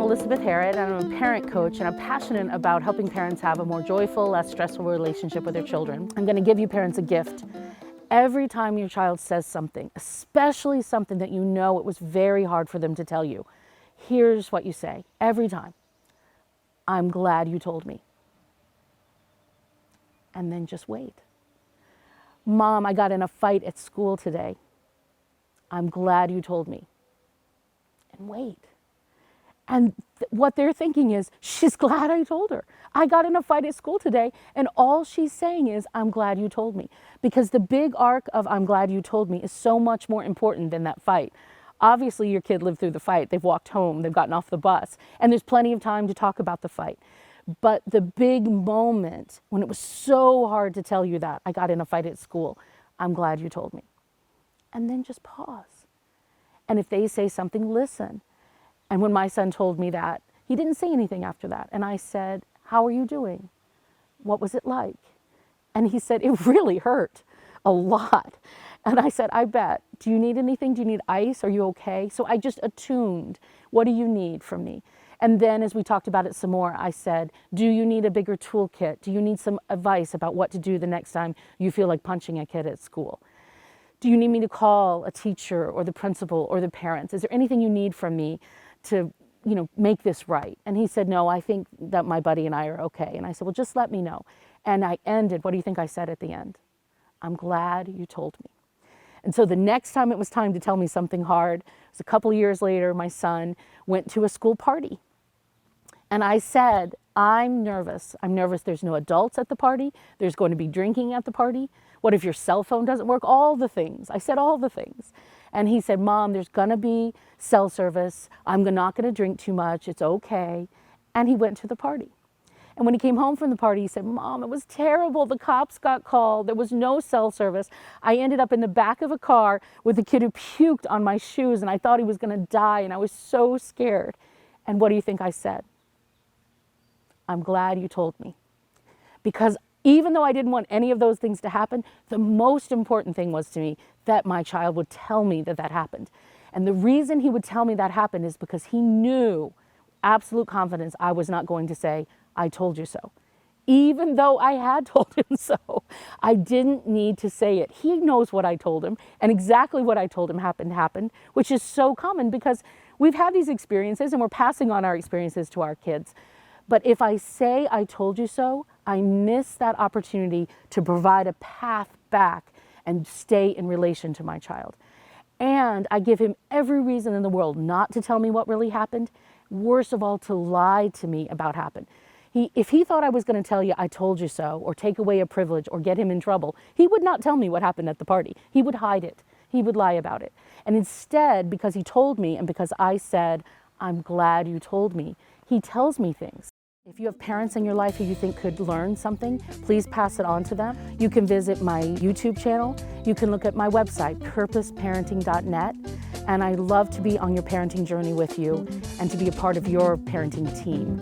Elizabeth Harrod, and I'm a parent coach, and I'm passionate about helping parents have a more joyful, less stressful relationship with their children. I'm going to give you parents a gift. Every time your child says something, especially something that you know it was very hard for them to tell you, here's what you say every time. I'm glad you told me. And then just wait. Mom, I got in a fight at school today. I'm glad you told me. And wait. And what they're thinking is, she's glad I told her. I got in a fight at school today, and all she's saying is, I'm glad you told me. Because the big arc of I'm glad you told me is so much more important than that fight. Obviously, your kid lived through the fight. They've walked home. They've gotten off the bus. And there's plenty of time to talk about the fight. But the big moment, when it was so hard to tell you that, I got in a fight at school, I'm glad you told me. And then just pause. And if they say something, listen. And when my son told me that, he didn't say anything after that. And I said, how are you doing? What was it like? And he said, it really hurt a lot. And I said, I bet. Do you need anything? Do you need ice? Are you okay? So I just attuned. What do you need from me? And then as we talked about it some more, I said, do you need a bigger toolkit? Do you need some advice about what to do the next time you feel like punching a kid at school? Do you need me to call a teacher or the principal or the parents? Is there anything you need from me to, make this right? And he said, no, I think that my buddy and I are okay. And I said, well, just let me know. And I ended, what do you think I said at the end? I'm glad you told me. And so the next time it was time to tell me something hard, it was a couple of years later, my son went to a school party. And I said, I'm nervous. I'm nervous there's no adults at the party. There's going to be drinking at the party. What if your cell phone doesn't work? All the things. I said all the things. And he said, Mom, there's going to be cell service. I'm not going to drink too much. It's okay. And he went to the party. And when he came home from the party, he said, Mom, it was terrible. The cops got called. There was no cell service. I ended up in the back of a car with a kid who puked on my shoes, and I thought he was going to die, and I was so scared. And what do you think I said? I'm glad you told me. Because even though I didn't want any of those things to happen, the most important thing was to me that my child would tell me that that happened. And the reason he would tell me that happened is because he knew, absolute confidence, I was not going to say, I told you so. Even though I had told him so, I didn't need to say it. He knows what I told him, and exactly what I told him happened, which is so common because we've had these experiences and we're passing on our experiences to our kids. But if I say I told you so, I miss that opportunity to provide a path back and stay in relation to my child. And I give him every reason in the world not to tell me what really happened. Worst of all, to lie to me about what happened. If he thought I was going to tell you I told you so, or take away a privilege, or get him in trouble, he would not tell me what happened at the party. He would hide it. He would lie about it. And instead, because he told me and because I said, I'm glad you told me, he tells me things. If you have parents in your life who you think could learn something, please pass it on to them. You can visit my YouTube channel. You can look at my website, purposeparenting.net. And I love to be on your parenting journey with you and to be a part of your parenting team.